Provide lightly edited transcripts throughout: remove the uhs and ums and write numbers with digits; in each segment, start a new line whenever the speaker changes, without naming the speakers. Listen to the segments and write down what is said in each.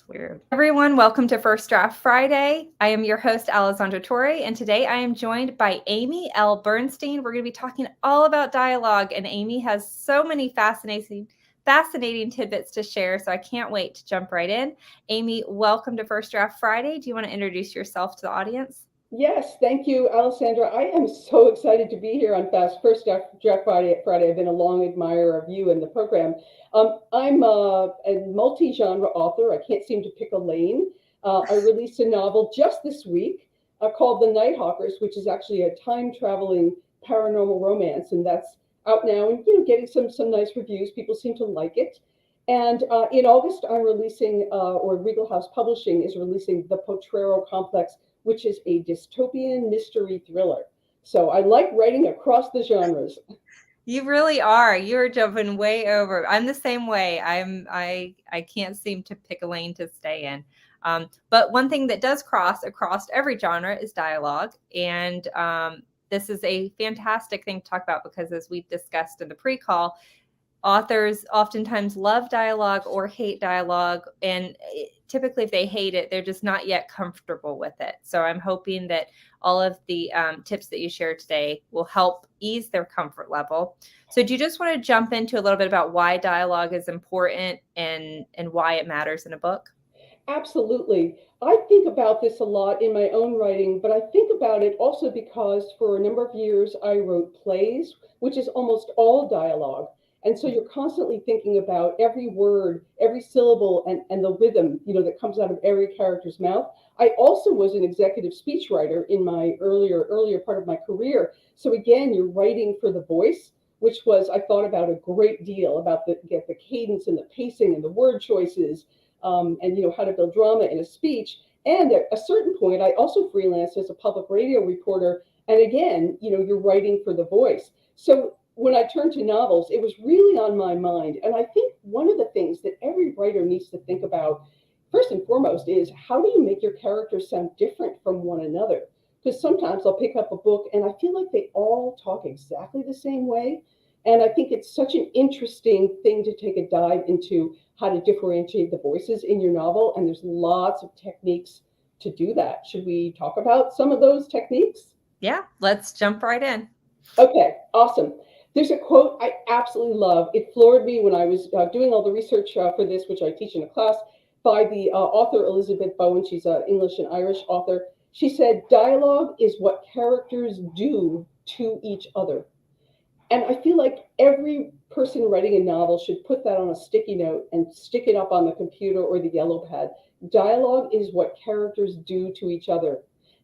That's weird. Everyone, welcome to First Draft Friday. I am your host, Alessandra Torre, and today I am joined by Amy L. Bernstein. We're going to be talking all about dialogue, and Amy has so many fascinating tidbits to share, so I can't wait to jump right in. Amy, welcome to First Draft Friday. Do you want to introduce yourself to the audience?
Yes, thank you, Alessandra. I am so excited to be here on First Draft Friday. I've been a long admirer of you and the program. I'm a multi-genre author. I can't seem to pick a lane. I released a novel just this week called The Nighthawkers, which is actually a time-traveling paranormal romance, and that's out now and getting some nice reviews. People seem to like it. And in August, I'm releasing, or Regal House Publishing is releasing The Potrero Complex, which is a dystopian mystery thriller. So I like writing across the genres.
You really are. You're jumping way over. I'm the same way. I can't seem to pick a lane to stay in. But one thing that does cross across every genre is dialogue. And this is a fantastic thing to talk about because, as we discussed in the pre-call, authors oftentimes love dialogue or hate dialogue. And typically, if they hate it, they're just not yet comfortable with it. So I'm hoping that all of the tips that you share today will help ease their comfort level. So do you just want to jump into a little bit about why dialogue is important and why it matters in a book?
Absolutely. I think about this a lot in my own writing, but I think about it also because for a number of years I wrote plays, which is almost all dialogue. And so you're constantly thinking about every word, every syllable, and the rhythm, that comes out of every character's mouth. I also was an executive speechwriter in my earlier part of my career. So again, you're writing for the voice, which was I thought about a great deal about the cadence and the pacing and the word choices, and how to build drama in a speech. And at a certain point, I also freelanced as a public radio reporter. And again, you're writing for the voice. So when I turned to novels, it was really on my mind. And I think one of the things that every writer needs to think about, first and foremost, is how do you make your characters sound different from one another? Because sometimes I'll pick up a book and I feel like they all talk exactly the same way. And I think it's such an interesting thing to take a dive into how to differentiate the voices in your novel. And there's lots of techniques to do that. Should we talk about some of those techniques?
Yeah, let's jump right in.
Okay, awesome. There's a quote I absolutely love. It floored me when I was doing all the research for this, which I teach in a class, by the author Elizabeth Bowen. She's an English and Irish author. She said, "Dialogue is what characters do to each other." And I feel like every person writing a novel should put that on a sticky note and stick it up on the computer or the yellow pad. Dialogue is what characters do to each other.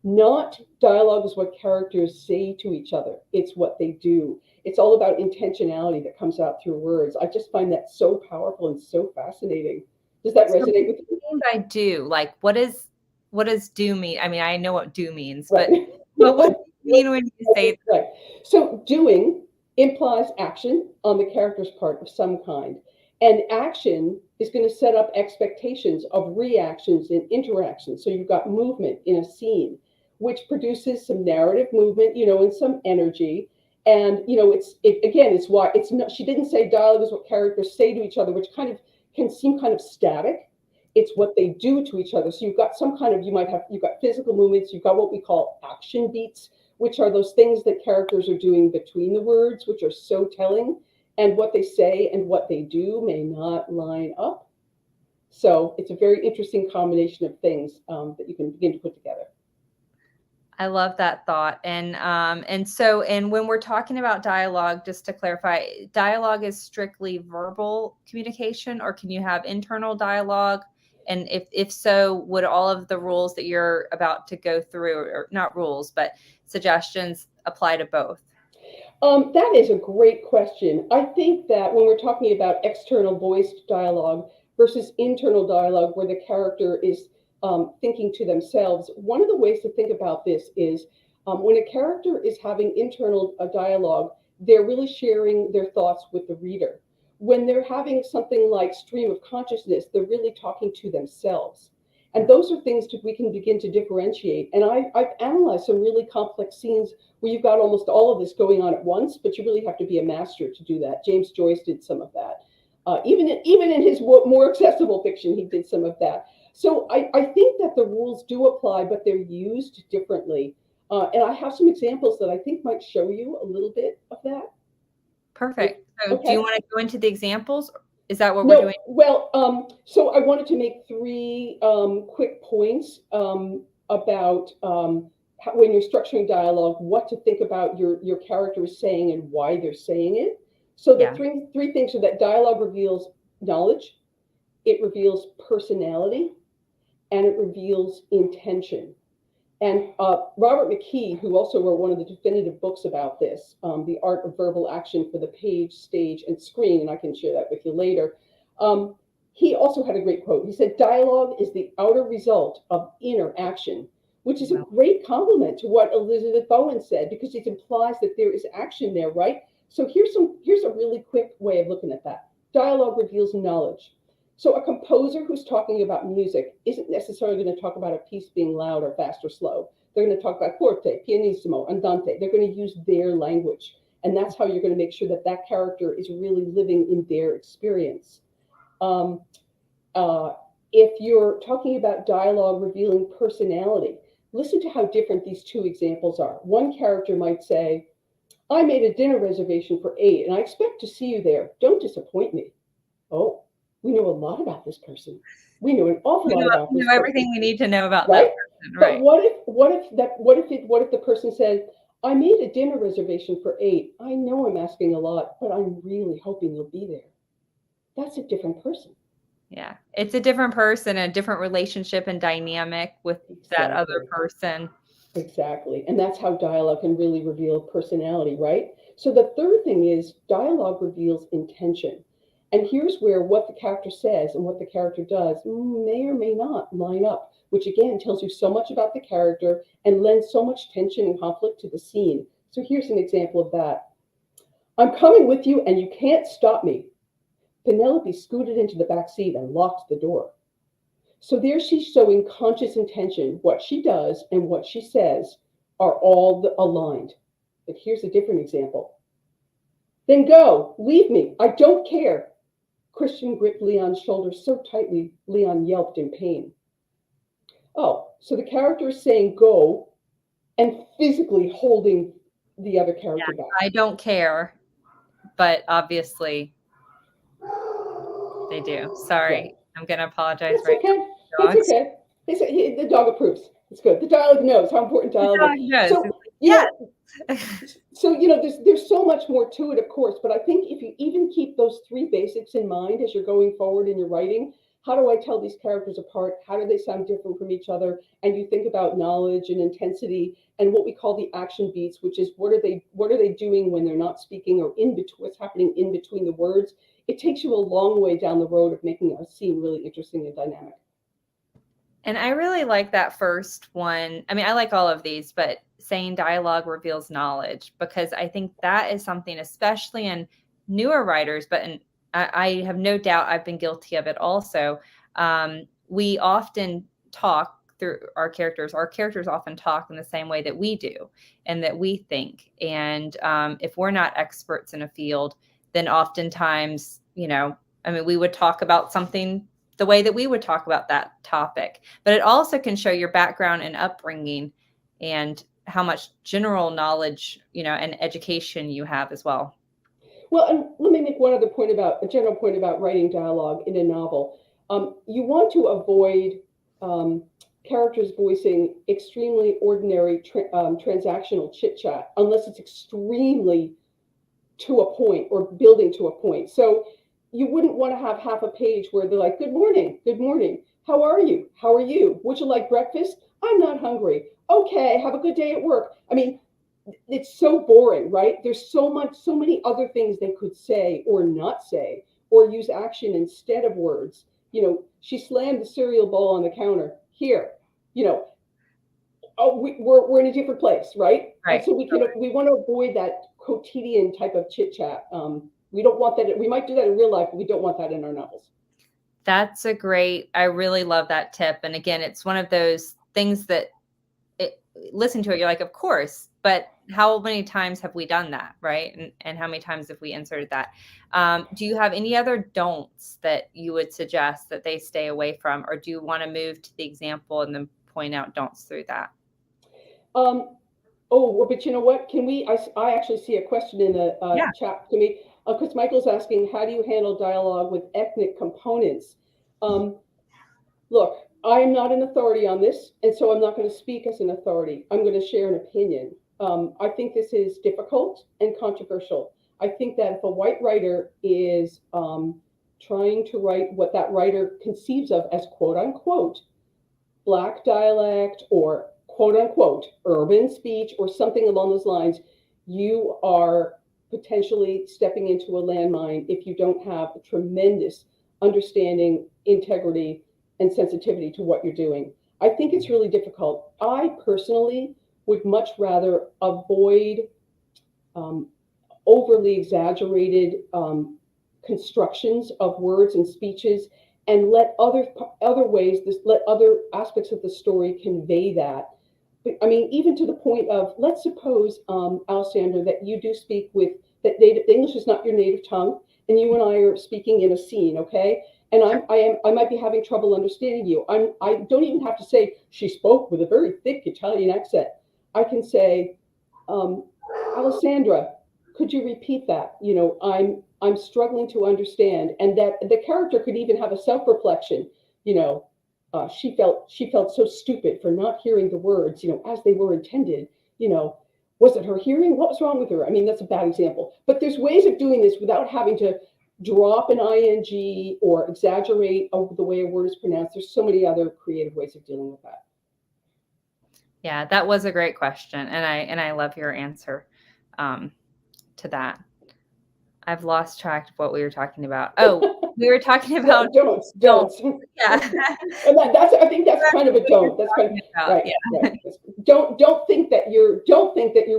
Not dialogue is what characters say to each other. It's what they do. It's all about intentionality that comes out through words. I just find that so powerful and so fascinating. Does that resonate with you?
I do. Like, what does do mean? I mean, I know what do means,
Right.
but what do you mean when you say that?
Right. So doing implies action on the character's part of some kind. And action is going to set up expectations of reactions and interactions. So you've got movement in a scene, which produces some narrative movement, and some energy. And it's why it's not. She didn't say dialogue is what characters say to each other, which kind of can seem kind of static. It's what they do to each other. So you've got you've got physical movements. You've got what we call action beats, which are those things that characters are doing between the words, which are so telling, and what they say and what they do may not line up. So it's a very interesting combination of things that you can begin to put together.
I love that thought. And when we're talking about dialogue, just to clarify, dialogue is strictly verbal communication, or can you have internal dialogue? And if so, would all of the rules that you're about to go through, or not rules, but suggestions, apply to both?
That is a great question. I think that when we're talking about external voiced dialogue versus internal dialogue, where the character is thinking to themselves, one of the ways to think about this is when a character is having internal dialogue, they're really sharing their thoughts with the reader. When they're having something like stream of consciousness, they're really talking to themselves. And those are things that we can begin to differentiate. And I've analyzed some really complex scenes where you've got almost all of this going on at once, but you really have to be a master to do that. James Joyce did some of that. Even in his more accessible fiction, he did some of that. So I think that the rules do apply, but they're used differently. And I have some examples that I think might show you a little bit of that.
Perfect. So do you
Okay.
want to go into the examples? Is that what we're
No,
doing?
well, so I wanted to make three quick points about how, when you're structuring dialogue, what to think about your characters saying and why they're saying it. So the
Yeah.
three things are that dialogue reveals knowledge, it reveals personality, and it reveals intention. And Robert McKee, who also wrote one of the definitive books about this, The Art of Verbal Action for the Page, Stage, and Screen, and I can share that with you later, um, he also had a great quote. He said, dialogue is the outer result of inner action, which is a
Well,
great compliment to what Elizabeth Bowen said, because it implies that there is action there, right? So here's a really quick way of looking at that. Dialogue reveals knowledge. So a composer who's talking about music isn't necessarily going to talk about a piece being loud or fast or slow. They're going to talk about forte, pianissimo, andante. They're going to use their language. And that's how you're going to make sure that that character is really living in their experience. Um, uh, if you're talking about dialogue revealing personality, listen to how different these two examples are. One character might say, I made a dinner reservation for 8 and I expect to see you there. Don't disappoint me. Oh, we know a lot about this person. We know an awful lot about
we
this
know
person,
everything we need to know about that
right?
person,
But
right?
what if the person said, I made a dinner reservation for 8. I know I'm asking a lot, but I'm really hoping you'll be there. That's a different person.
Yeah. It's a different person, a different relationship and dynamic with that other
Exactly.
person.
Exactly. And that's how dialogue can really reveal personality, right? So the third thing is dialogue reveals intention. And here's where what the character says and what the character does may or may not line up, which again tells you so much about the character and lends so much tension and conflict to the scene. So here's an example of that. I'm coming with you and you can't stop me. Penelope scooted into the back seat and locked the door. So there she's showing conscious intention. What she does and what she says are all aligned. But here's a different example. Then go, leave me, I don't care. Christian gripped Leon's shoulder so tightly, Leon yelped in pain. Oh, so the character is saying go and physically holding the other character
Yeah.
back.
I don't care, but obviously they do.
Right.
Sorry. I'm going to apologize
That's
right
okay.
now,
That's
dogs.
okay. The dog approves. It's good. The dialogue knows how important
The
dialogue is.
dog knows. It's
So,
like,
you know,
yes.
so there's so much more to it, of course, but I think if you even keep those three basics in mind as you're going forward in your writing, how do I tell these characters apart? How do they sound different from each other? And you think about knowledge and intensity and what we call the action beats, which is what are they doing when they're not speaking or in between what's happening in between the words. It takes you a long way down the road of making a scene really interesting and dynamic.
And I really like that first one. I mean, I like all of these, but saying dialogue reveals knowledge, because I think that is something, especially in newer writers, but I have no doubt I've been guilty of it also. We often talk through our characters. Our characters often talk in the same way that we do and that we think. And if we're not experts in a field, then oftentimes, I mean, we would talk about something the way that we would talk about that topic. But it also can show your background and upbringing and how much general knowledge, and education you have as well.
Well, and let me make one other point about a general point about writing dialogue in a novel. You want to avoid um, characters voicing extremely ordinary transactional chit chat unless it's extremely to a point or building to a point. So you wouldn't want to have half a page where they're like, good morning, how are you? How are you? Would you like breakfast? I'm not hungry. Okay, have a good day at work. I mean, it's so boring, right? There's so many other things they could say or not say, or use action instead of words. She slammed the cereal bowl on the counter. Here, you know, oh, we're in a different place, right? And
Right.
so we want to avoid that quotidian type of chit chat. We don't want that. We might do that in real life, but we don't want that in our novels.
I really love that tip. And again, it's one of those things that listen to it, you're like, of course, but how many times have we done that, right? And how many times have we inserted that? Do you have any other don'ts that you would suggest that they stay away from, or do you want to move to the example and then point out don'ts through that?
Oh, well, but you know what? Can we? I actually see a question in the
Yeah.
chat to me because Michael's asking, how do you handle dialogue with ethnic components? Um, Look, I am not an authority on this, and so I'm not going to speak as an authority. I'm going to share an opinion. I think this is difficult and controversial. I think that if a white writer is trying to write what that writer conceives of as quote unquote Black dialect or quote unquote urban speech or something along those lines, you are potentially stepping into a landmine if you don't have a tremendous understanding, integrity, and sensitivity to what you're doing. I think it's really difficult. I personally would much rather avoid um, overly exaggerated constructions of words and speeches and let other ways let other aspects of the story convey that. I mean, even to the point of, let's suppose, Alessandra, that you do speak with that native English is not your native tongue, and you and I are speaking in a scene, okay? And I might be having trouble understanding you. I don't even have to say she spoke with a very thick Italian accent. I can say, um, Alessandra, could you repeat that? You know, I'm struggling to understand, and that the character could even have a self-reflection. You know, she felt so stupid for not hearing the words, you know, as they were intended. You know, was it her hearing? What was wrong with her? I mean, that's a bad example, but there's ways of doing this without having to drop an ing or exaggerate the way a word is pronounced. There's so many other creative ways of dealing with that.
Yeah, that was a great question, and I love your answer to that. I've lost track of what we were talking about. Oh, we were talking about
Don't.
Yeah.
And that's, I think that's kind of a don't. That's kind of right.
Yeah.
Right. Don't think that you're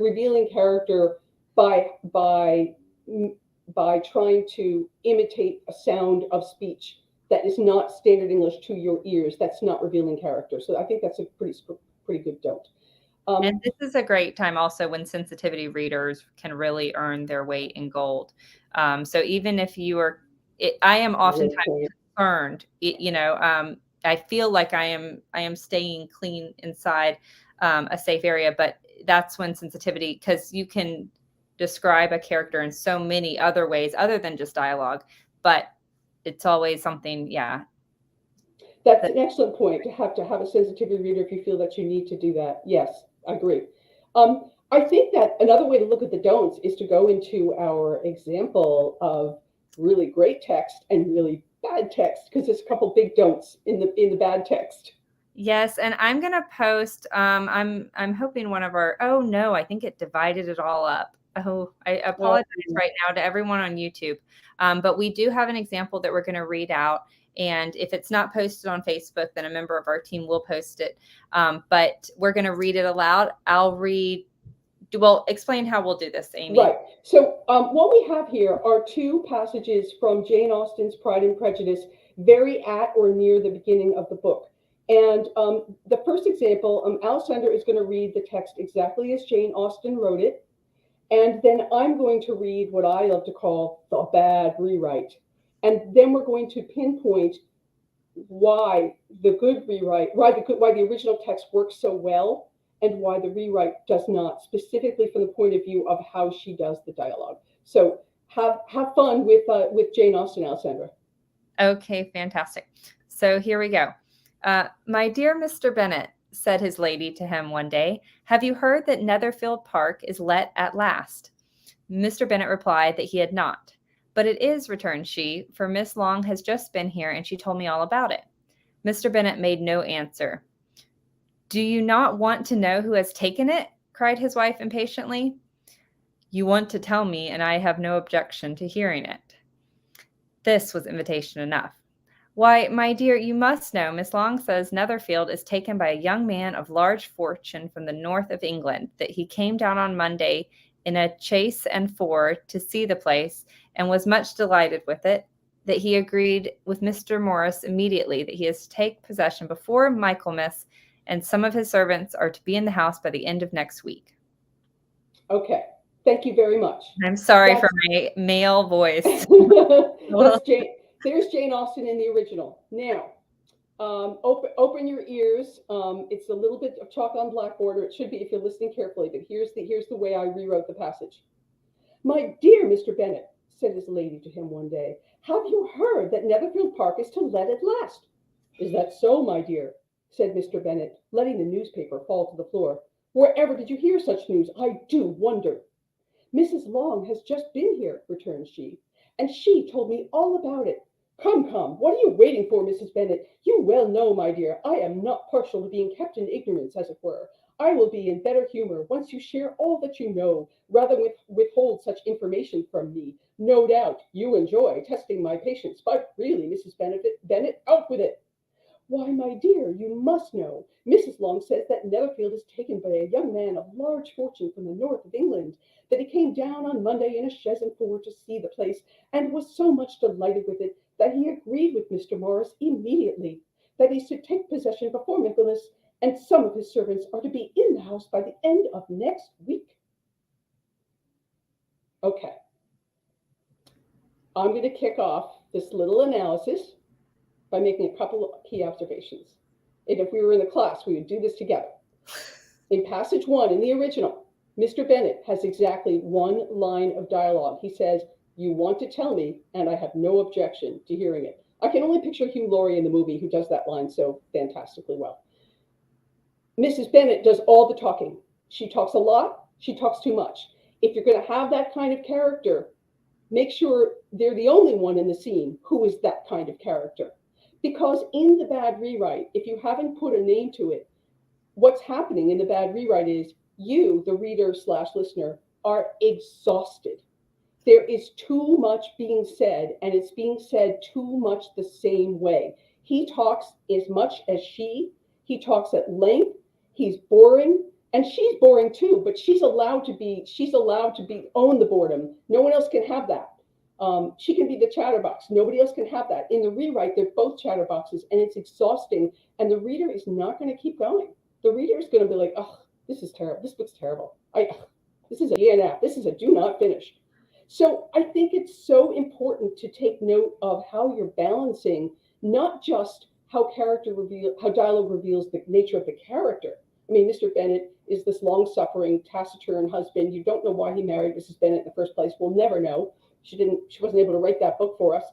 revealing character by trying to imitate a sound of speech that is not standard English to your ears. That's not revealing character. So I think that's a pretty good don't.
And this is a great time also when sensitivity readers can really earn their weight in gold. So even if you are, I am oftentimes concerned, I feel like I am staying clean inside a safe area, but that's when sensitivity, because you can describe a character in so many other ways other than just dialogue, but it's always something, yeah.
That's an excellent point, to have a sensitivity reader if you feel that you need to do that. Yes, I agree. I think that another way to look at the don'ts is to go into our example of really great text and really bad text, because there's a couple big don'ts in the bad text.
Yes, and I'm gonna post. I'm hoping one of our. Oh no, I think it divided it all up. Oh, I apologize right now to everyone on YouTube. But we do have an example that we're going to read out, and if it's not posted on Facebook, then a member of our team will post it. But we're going to read it aloud. I'll read. Well, explain how we'll do this, Amy.
Right. So what we have here are two passages from Jane Austen's Pride and Prejudice, very at or near the beginning of the book. And the first example, Alessandra is going to read the text exactly as Jane Austen wrote it. And then I'm going to read what I love to call the bad rewrite. And then we're going to pinpoint why the good rewrite, why the original text works so well, and why the rewrite does not, specifically from the point of view of how she does the dialogue. So have fun with Jane Austen, Alessandra.
Okay, fantastic. So here we go. My dear Mr. Bennet, said his lady to him one day, have you heard that Netherfield Park is let at last? Mr. Bennet replied that he had not. But it is, returned she, for Miss Long has just been here, and she told me all about it. Mr. Bennet made no answer. Do you not want to know who has taken it? Cried his wife impatiently. You want to tell me, and I have no objection to hearing it. This was invitation enough. Why, my dear, you must know Miss Long says Netherfield is taken by a young man of large fortune from the north of England, that he came down on Monday in a chaise and four to see the place, and was much delighted with it, that he agreed with Mr. Morris immediately that he is to take possession before Michaelmas, and some of his servants are to be in the house by the end of next week.
Okay. Thank you very much.
I'm sorry
That's
for my male voice.
that's Jane. There's Jane Austen in the original. Now, open your ears. It's a little bit of chalk on blackboard, or it should be if you're listening carefully. But here's the way I rewrote the passage. My dear Mr. Bennet, said his lady to him one day, have you heard that Netherfield Park is to let at last? Is that so, my dear? Said Mr. Bennet, letting the newspaper fall to the floor. Wherever did you hear such news? I do wonder. Mrs. Long has just been here, returned she, and she told me all about it. Come, come, what are you waiting for, Mrs. Bennet? You well know, my dear, I am not partial to being kept in ignorance, as it were. I will be in better humor once you share all that you know, rather than withhold such information from me. No doubt you enjoy testing my patience, but really, Mrs. Bennet, out with it. Why, my dear, you must know. Mrs. Long says that Netherfield is taken by a young man of large fortune from the north of England, that he came down on Monday in a chaise and four to see the place, and was so much delighted with it that he agreed with Mr. Morris immediately that he should take possession before Michaelmas, and some of his servants are to be in the house by the end of next week. Okay. I'm going to kick off this little analysis by making a couple of key observations. And if we were in the class, we would do this together. In passage 1, in the original, Mr. Bennet has exactly one line of dialogue. He says, you want to tell me, and I have no objection to hearing it. I can only picture Hugh Laurie in the movie who does that line so fantastically well. Mrs. Bennet does all the talking. She talks a lot. She talks too much. If you're going to have that kind of character, make sure they're the only one in the scene who is that kind of character. Because in the bad rewrite, if you haven't put a name to it, what's happening in the bad rewrite is you, the reader / listener, are exhausted. There is too much being said, and it's being said too much the same way. He talks as much as she. He talks at length. He's boring, and she's boring too. But she's allowed to be. Own the boredom. No one else can have that. She can be the chatterbox. Nobody else can have that. In the rewrite, they're both chatterboxes, and it's exhausting. And the reader is not going to keep going. The reader is going to be like, "Oh, this is terrible. This book's terrible. This is a DNF. This is a do not finish." So I think it's so important to take note of how you're balancing not just how dialogue reveals the nature of the character. I mean, Mr. Bennet is this long-suffering, taciturn husband. You don't know why he married Mrs. Bennet in the first place. We'll never know. She wasn't able to write that book for us.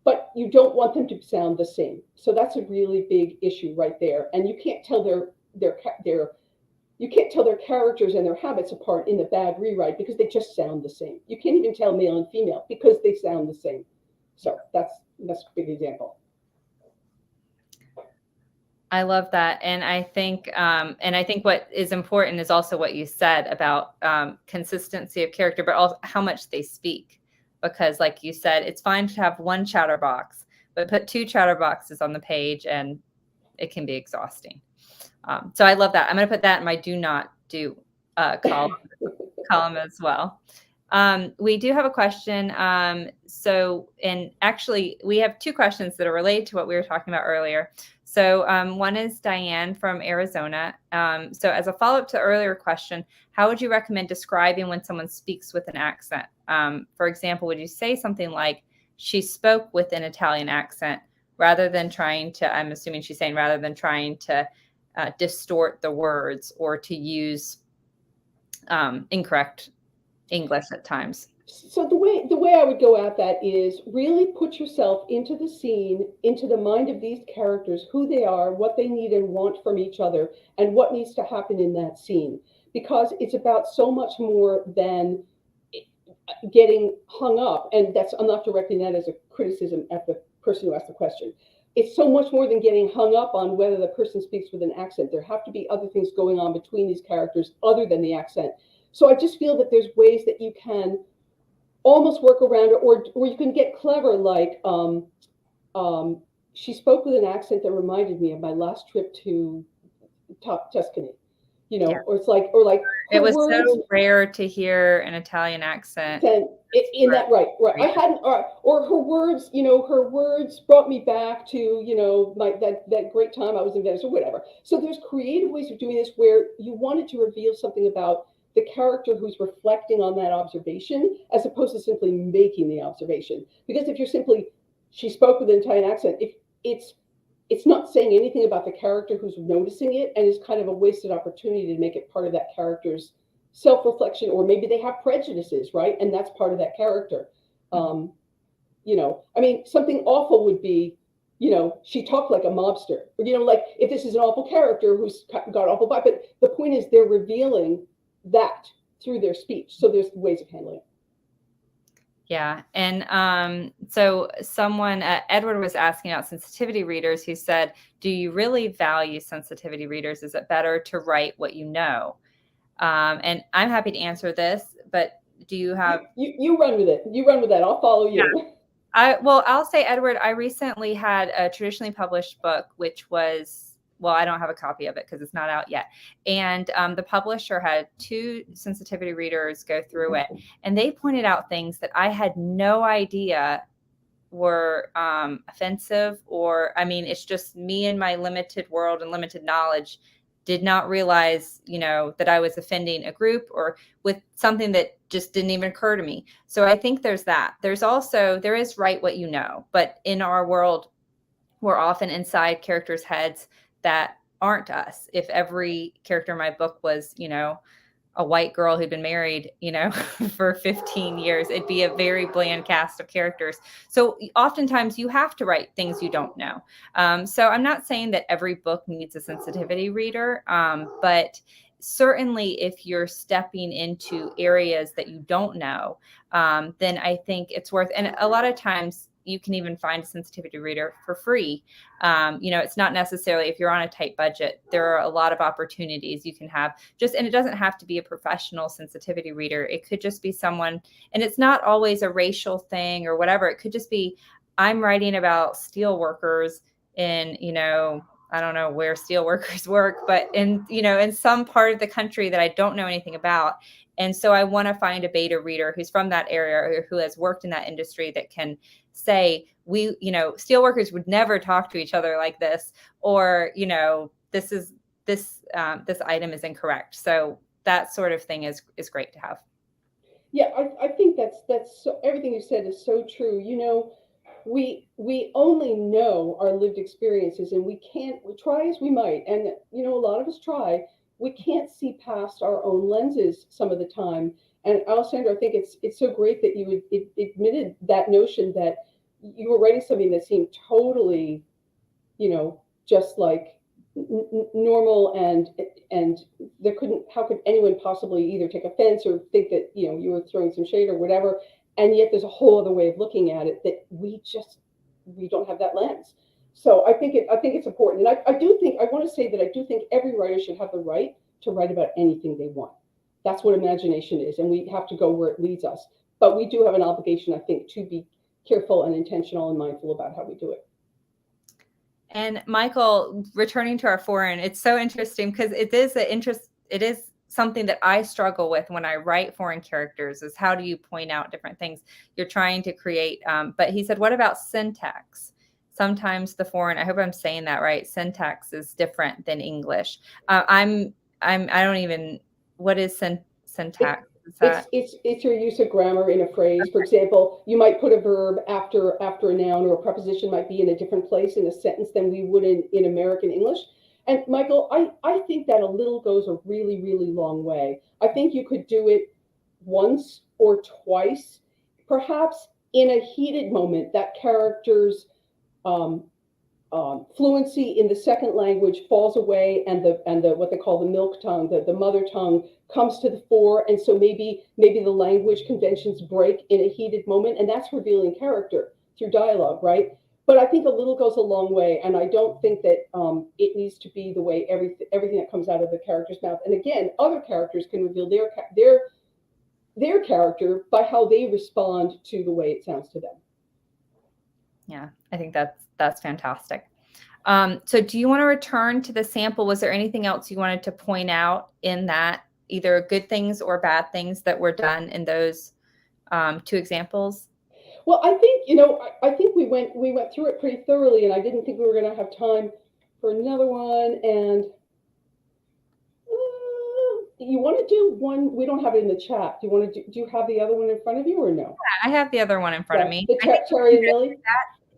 But you don't want them to sound the same. So that's a really big issue right there. And you can't tell their characters and their habits apart in the bad rewrite because they just sound the same. You can't even tell male and female because they sound the same. So that's a big example.
I love that. And I think what is important is also what you said about consistency of character, but also how much they speak. Because like you said, it's fine to have one chatterbox, but put two chatterboxes on the page and it can be exhausting. So I love that. I'm going to put that in my do not do column as well. We do have a question. And actually we have two questions that are related to what we were talking about earlier. So one is Diane from Arizona. So as a follow-up to the earlier question, how would you recommend describing when someone speaks with an accent? For example, would you say something like, she spoke with an Italian accent rather than trying to, I'm assuming she's saying rather than trying to distort the words or to use incorrect English at times?
So the way I would go at that is really put yourself into the scene, into the mind of these characters, who they are, what they need and want from each other, and what needs to happen in that scene. Because it's about so much more than getting hung up, and I'm not directing that as a criticism at the person who asked the question. It's so much more than getting hung up on whether the person speaks with an accent. There have to be other things going on between these characters other than the accent. So I just feel that there's ways that you can almost work around it, or you can get clever, like she spoke with an accent that reminded me of my last trip to Tuscany,
Yeah.
or
it was so rare to hear an Italian accent.
In that, right. I hadn't, or her words, her words brought me back to, that great time I was in Venice or whatever. So there's creative ways of doing this where you wanted to reveal something about the character who's reflecting on that observation, as opposed to simply making the observation. Because if you're simply, she spoke with an Italian accent, if it's not saying anything about the character who's noticing it, and is kind of a wasted opportunity to make it part of that character's self-reflection, or maybe they have prejudices, right? And that's part of that character. You know, I mean, something awful would be, you know, she talked like a mobster. You know, like if this is an awful character who's got awful vibe, but the point is they're revealing that through their speech. So there's ways of handling it.
Yeah. And so someone, Edward was asking about sensitivity readers, who said, do you really value sensitivity readers? Is it better to write what you know? And I'm happy to answer this, but do you have...
You run with it. You run with that. I'll follow you.
Yeah. I'll say, Edward, I recently had a traditionally published book, which was, well, I don't have a copy of it because it's not out yet. And the publisher had 2 sensitivity readers go through it, and they pointed out things that I had no idea were offensive, or, I mean, it's just me and my limited world and limited knowledge did not realize, you know, that I was offending a group or with something that just didn't even occur to me. So I think there's that. There is write what you know, but in our world, we're often inside characters' heads that aren't us. If every character in my book was, you know, a white girl who'd been married, you know, for 15 years, it'd be a very bland cast of characters. So oftentimes you have to write things you don't know. So I'm not saying that every book needs a sensitivity reader, but certainly if you're stepping into areas that you don't know, then I think it's worth, and a lot of times you can even find a sensitivity reader for free. You know, it's not necessarily, if you're on a tight budget, there are a lot of opportunities you can have just, and it doesn't have to be a professional sensitivity reader. It could just be someone, and it's not always a racial thing or whatever. It could just be, I'm writing about steel workers in, you know, I don't know where steel workers work, but in, you know, in some part of the country that I don't know anything about. And so I want to find a beta reader who's from that area or who has worked in that industry that can say, we, you know, steel workers would never talk to each other like this, or, you know, this item is incorrect. So that sort of thing is great to have.
Yeah, I think that's so, everything you said is so true. You know, we only know our lived experiences, and we try as we might, and you know, a lot of us try, we can't see past our own lenses some of the time. And Alessandra, I think it's so great that you admitted that notion that you were writing something that seemed totally, you know, just like normal, and there couldn't, how could anyone possibly either take offense or think that, you know, you were throwing some shade or whatever. And yet there's a whole other way of looking at it that we don't have that lens. So I think it's important. And I want to say that I do think every writer should have the right to write about anything they want. That's what imagination is, and we have to go where it leads us. But we do have an obligation, I think, to be careful and intentional and mindful about how we do it.
And Michael, returning to our foreign, it's so interesting because it is something that I struggle with when I write foreign characters, is how do you point out different things you're trying to create. But he said, what about syntax? Sometimes the foreign, I hope I'm saying that right, syntax is different than English. I don't even, what is syntax?
It's your use of grammar in a phrase. For example, you might put a verb after a noun, or a preposition might be in a different place in a sentence than we would in American English. And Michael, I think that a little goes a really, really long way. I think you could do it once or twice, perhaps in a heated moment, that character's fluency in the second language falls away, and the what they call the milk tongue, the mother tongue, comes to the fore, and so maybe the language conventions break in a heated moment, and that's revealing character through dialogue, right? But I think a little goes a long way, and I don't think that it needs to be the way everything that comes out of the character's mouth. And again, other characters can reveal their character by how they respond to the way it sounds to them.
Yeah, I think that's fantastic. So do you want to return to the sample? Was there anything else you wanted to point out in that, either good things or bad things that were done in those 2 examples?
Well, I think, you know, I think we went through it pretty thoroughly, and I didn't think we were going to have time for another one. And you want to do one? We don't have it in the chat. Do you want to do you have the other one in front of you or no?
I have the other one in front of
Yeah,
me.
the
I think
Terry and Millie.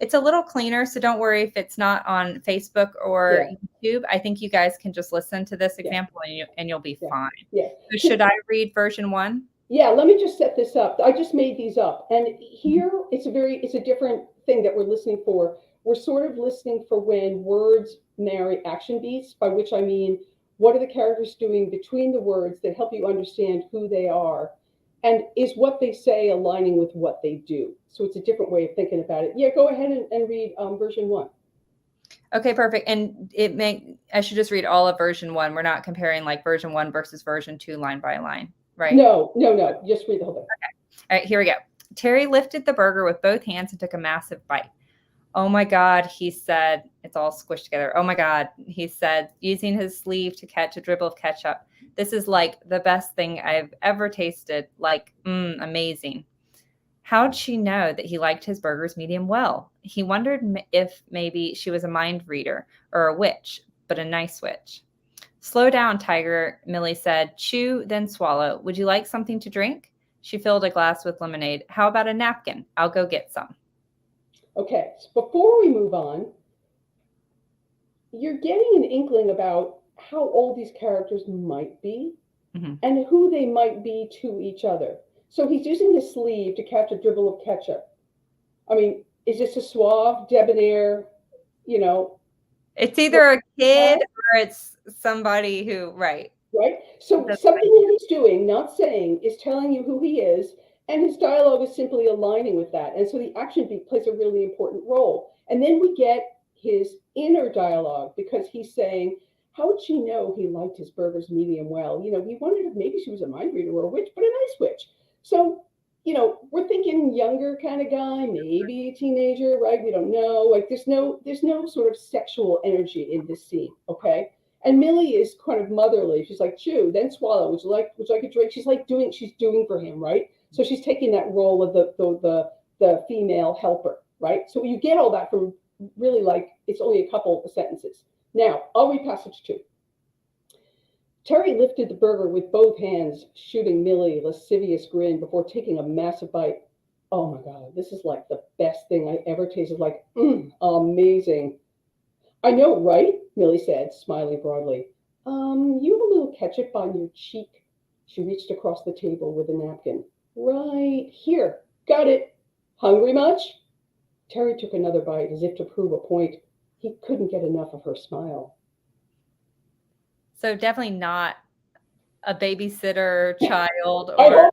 it's a little cleaner, so don't worry if it's not on Facebook or YouTube. I think you guys can just listen to this example and you'll be fine.
Yeah.
So should I read version 1?
Yeah, let me just set this up. I just made these up. And here it's a different thing that we're listening for. We're sort of listening for when words marry action beats, by which I mean, what are the characters doing between the words that help you understand who they are? And is what they say aligning with what they do? So it's a different way of thinking about it. Yeah, go ahead and read version 1.
Okay, perfect. And I should just read all of version 1. We're not comparing like version 1 versus version 2 line by line, right?
No. Just read the whole thing.
Okay. All right, here we go. Terry lifted the burger with both hands and took a massive bite. Oh my God, he said, it's all squished together. Oh my God, he said, using his sleeve to catch a dribble of ketchup. This is like the best thing I've ever tasted. Like, amazing. How'd she know that he liked his burgers medium well? He wondered if maybe she was a mind reader or a witch, but a nice witch. Slow down, Tiger, Millie said. Chew, then swallow. Would you like something to drink? She filled a glass with lemonade. How about a napkin? I'll go get some.
Okay, so before we move on, you're getting an inkling about how old these characters might be and who they might be to each other. So he's using his sleeve to catch a dribble of ketchup. I mean, is this a suave, debonair,
It's either a kid or it's somebody who, right.
Right? So something that he's doing, not saying, is telling you who he is, and his dialogue is simply aligning with that. And so the action beat plays a really important role. And then we get his inner dialogue because he's saying, how would she know he liked his burgers medium well? He wondered if maybe she was a mind reader or a witch, but a nice witch. So, we're thinking younger kind of guy, maybe a teenager, right? We don't know. Like there's no sort of sexual energy in this scene, okay? And Millie is kind of motherly. She's like, chew, then swallow. Would you like a drink? She's doing for him, right? So she's taking that role of the female helper, right? So you get all that from really like, it's only a couple of sentences. Now, I'll read passage 2. Terry lifted the burger with both hands, shooting Millie a lascivious grin before taking a massive bite. Oh my God, this is like the best thing I ever tasted. Like, amazing. I know, right? Millie said, smiling broadly. You have a little ketchup on your cheek. She reached across the table with a napkin. Right here. Got it. Hungry much? Terry took another bite as if to prove a point. He couldn't get enough of her smile.
So definitely not a babysitter child or.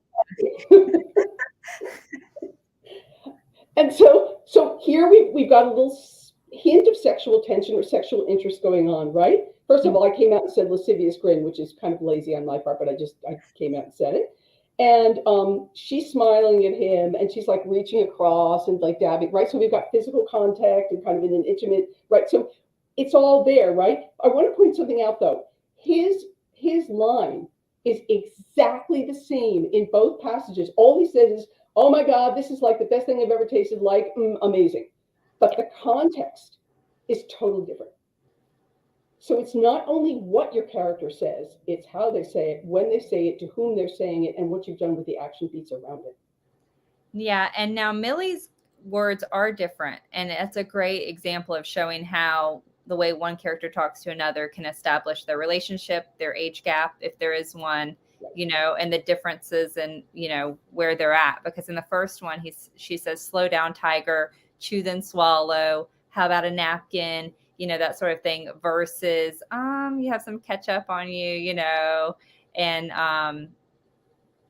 And so here we've got a little hint of sexual tension or sexual interest going on, right? First of all, I came out and said lascivious grin, which is kind of lazy on my part, but I came out and said it. And she's smiling at him and she's like reaching across and like dabbing, right? So we've got physical contact and kind of in an intimate, right? So it's all there, right? I want to point something out though. His line is exactly the same in both passages. All he says is, oh my God, this is like the best thing I've ever tasted, like amazing. But the context is totally different. So it's not only what your character says, it's how they say it, when they say it, to whom they're saying it, and what you've done with the action beats around it.
Yeah, and now Millie's words are different, and it's a great example of showing how the way one character talks to another can establish their relationship, their age gap, if there is one, and the differences in, where they're at. Because in the first one, she says, slow down, Tiger, chew, then swallow. How about a napkin? That sort of thing versus, you have some ketchup on you, and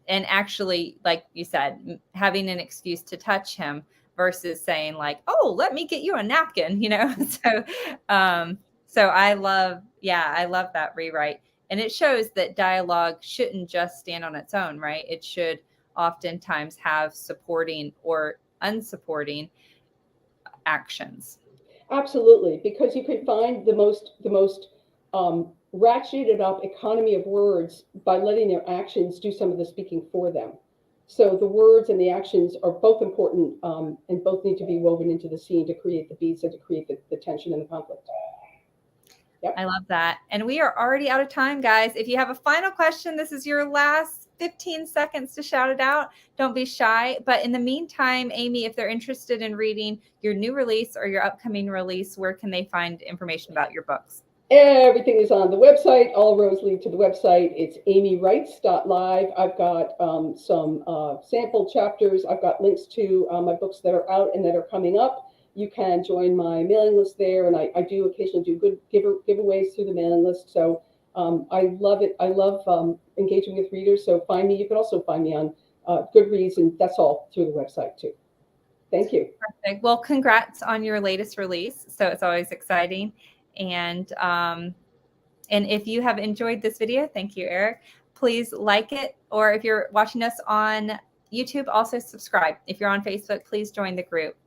actually, like you said, having an excuse to touch him versus saying like, oh, let me get you a napkin, So I love that rewrite. And it shows that dialogue shouldn't just stand on its own, right? It should oftentimes have supporting or unsupporting actions.
Absolutely, because you can find the most ratcheted up economy of words by letting their actions do some of the speaking for them. So the words and the actions are both important and both need to be woven into the scene to create the beats and to create the tension and the conflict. Yep.
I love that. And we are already out of time, guys. If you have a final question, this is your last 15 seconds to shout it out. Don't be shy. But in the meantime, Amy, if they're interested in reading your new release or your upcoming release, where can they find information about your books?
Everything is on the website. All roads lead to the website. It's amywrites.live. I've got some sample chapters. I've got links to my books that are out and that are coming up. You can join my mailing list there, and I do occasionally do good giveaways through the mailing list. So I love it. I love engaging with readers. So find me. You can also find me on Goodreads, and that's all through the website too. Thank you.
Perfect. Well, congrats on your latest release. So it's always exciting. And if you have enjoyed this video, thank you, Eric. Please like it. Or if you're watching us on YouTube, also subscribe. If you're on Facebook, please join the group.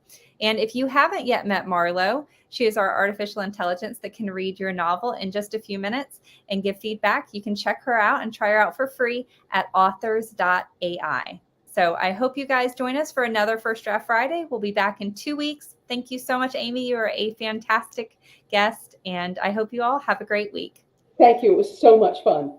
And if you haven't yet met Marlo, she is our artificial intelligence that can read your novel in just a few minutes and give feedback. You can check her out and try her out for free at authors.ai. So I hope you guys join us for another First Draft Friday. We'll be back in 2 weeks. Thank you so much, Amy. You are a fantastic guest, and I hope you all have a great week.
Thank you. It was so much fun.